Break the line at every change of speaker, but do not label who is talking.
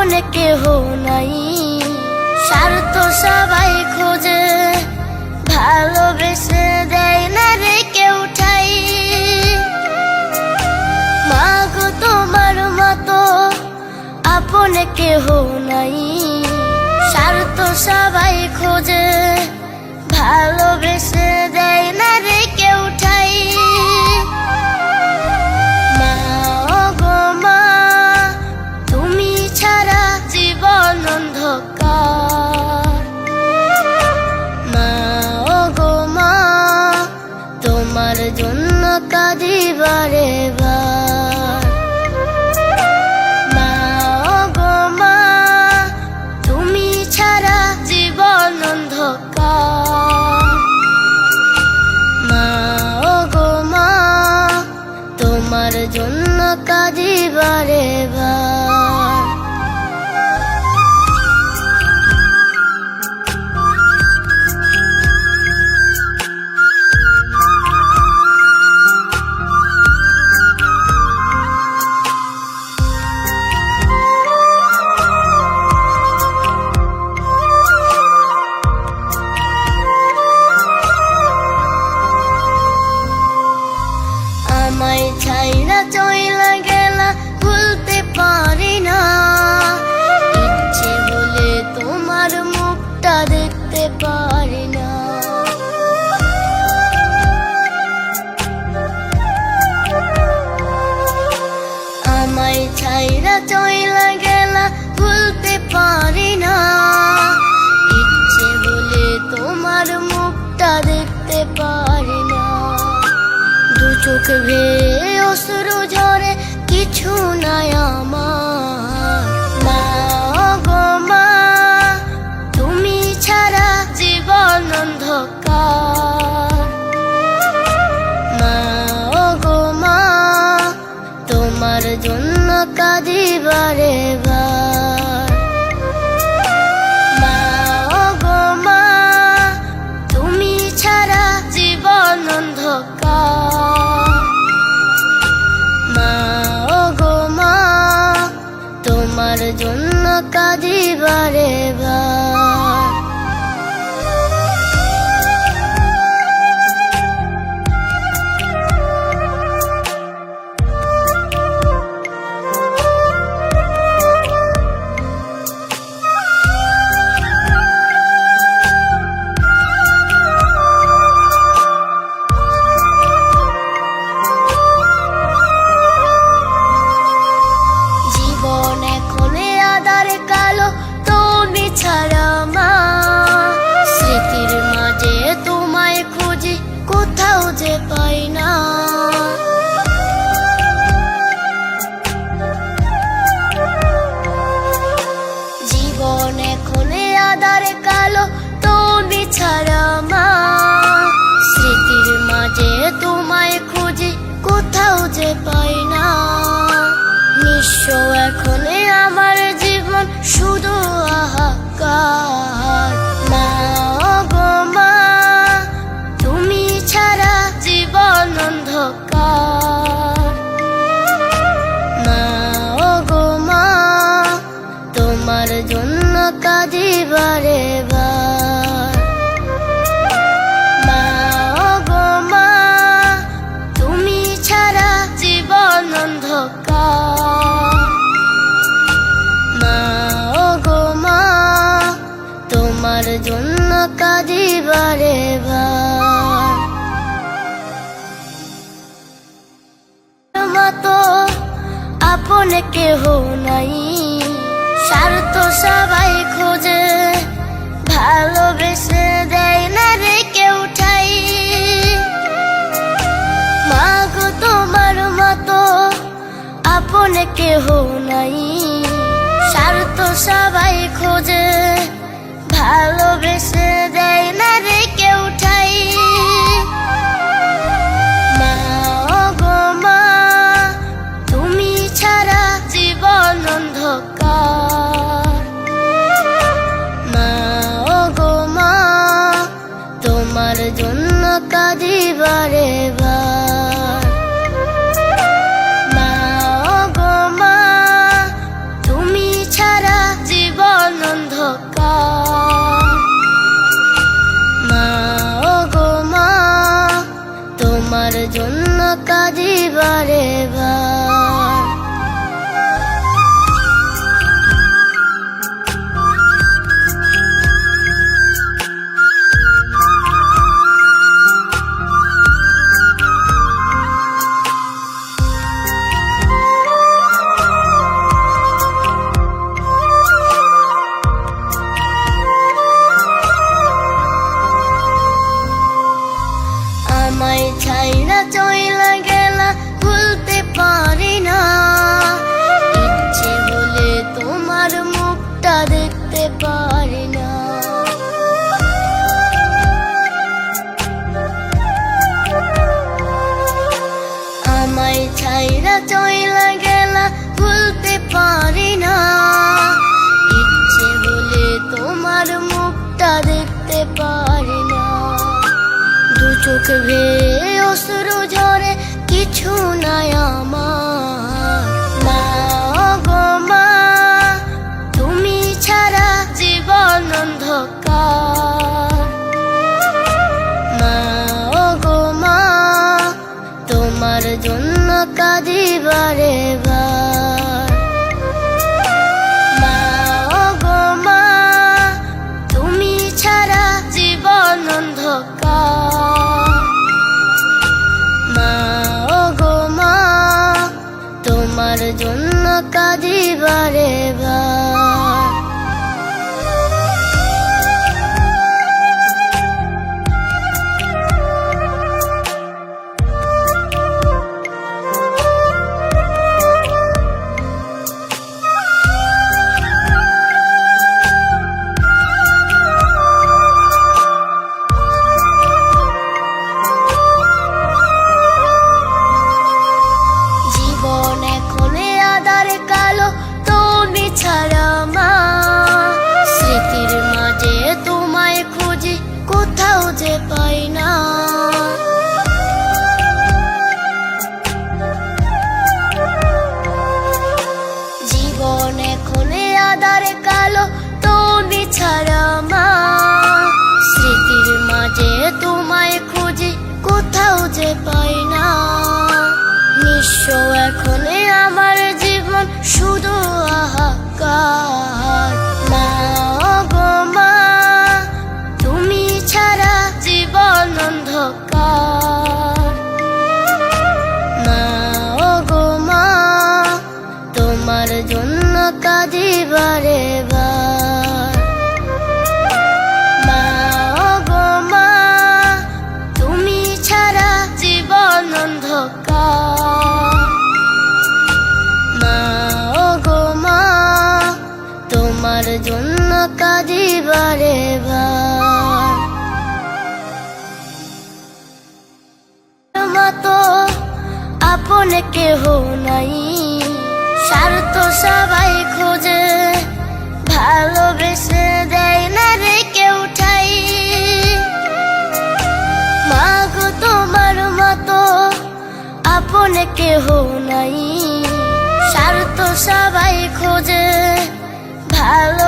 আপন কেহ নাই, স্বার্থ সবাই খোঁজে, ভালোবেসে দেয় না রে কেউ ঠাই। মা গো তোমার মতো আপন কেহ নাই, স্বার্থ সবাই খোঁজে, ভালোবেসে দেয় না রে কেউ ঠাই। মা গো মা তুমি ছাড়া জীবন অন্ধকার। মা গো মা তোমার জন্য কাঁদি বারে বার। মা গো মা তুমি ছাড়া জীবন অন্ধকার। মা গো মা তোমার জন্য কাঁদি বারে বার। আমায় ছাইরা চইলা গেলা ভুলতে পারি না, ইচ্ছে হলে তোমার মুখটা দেখতে পারি না। আমায় ছাইরা চইলা গেলা ভুলতে পারি না, ইচ্ছে হলে তোমার মুখটা দেখতে পারি না। দু চোখ ভেয়ে অশ্রু ঝরে কিছু নাই আমার। মা গো মা তুমি ছাড়া জীবন অন্ধকার। মা গো মা তোমার জন্য কাঁদি বারে বার। মা গো মা তুমি ছাড়া জীবন অন্ধকার। মা গো মা তোমার জন্য কাঁদি বারে বার। জীবন এখনে আধার কালো তুমি ছাড়া মা, স্মৃতির মাঝে তোমায় খুঁজি কোথাও যে পাই না। জীবন এখনে আধার কালো তুমি ছাড়া মা, স্মৃতির মাঝে তোমায় খুঁজি কোথাও যে পাই না। নিঃস্ব এখনে আমার জীবন শুধু হাহাকার। মা গো মা তুমি ছাড়া জীবন অন্ধকার। মা গো মা তোমার জন্য কাঁদি বারে বার। মা গো মা তুমি ছাড়া জীবন অন্ধকার। মা গো মা তোমার জন্য কাঁদি বারে বার। মতো আপন কেহ নাই, স্বার্থ সবাই খোঁজে, ভালোবেসে দেয় না রে কেউ ঠাই। মা গো তোমার মতো আপন কেহ নাই, স্বার্থ সবাই খোঁজে, ভালোবেসে দেয় না রে কেউ ঠাই। মা গো মা তুমি ছাড়া জীবন অন্ধকার। মা গো মা তোমার জন্য কাঁদি বারে বার। মা গো মা তুমি ছাড়া বুক ভেয়ে অশ্রু ঝরে কিছু নাই আমার। মা গো মা, তুমি ছাড়া জীবন অন্ধকার। মা গো মা, তোমার জন্য কাঁদি বারে বার। মা গো মা, তুমি ছাড়া জীবন অন্ধকার। মা গো মা, তোমার জন্য কাঁদি বারে বার। তুমি ছাড়া মা, স্মৃতির মাঝে তোমায় খুঁজি কোথাও যে পাই না। জীবন এখন আঁধার কালো, তুমি ছাড়া মা, স্মৃতির মাঝে তোমায় খুঁজি কোথাও যে পাই না। নিঃস্ব এখন আমার জীবন শুধু হাহাকার। মা গো মা, তুমি ছাড়া জীবন অন্ধকার। মা গো মা, তোমার জন্য কাঁদি বারে বার। মা গো মা, তুমি ছাড়া জীবন অন্ধকার। মা গো মা, তোমার জন্য কাঁদি বারে বার। মা তো আপন কেহ নাই, স্বার্থ সবাই খোঁজে, ভালোবেসে দেয় না রে কেউ ঠাই। মা গো তোমার মতো আপন কেহ নাই, স্বার্থ সবাই খোঁজে, ভালো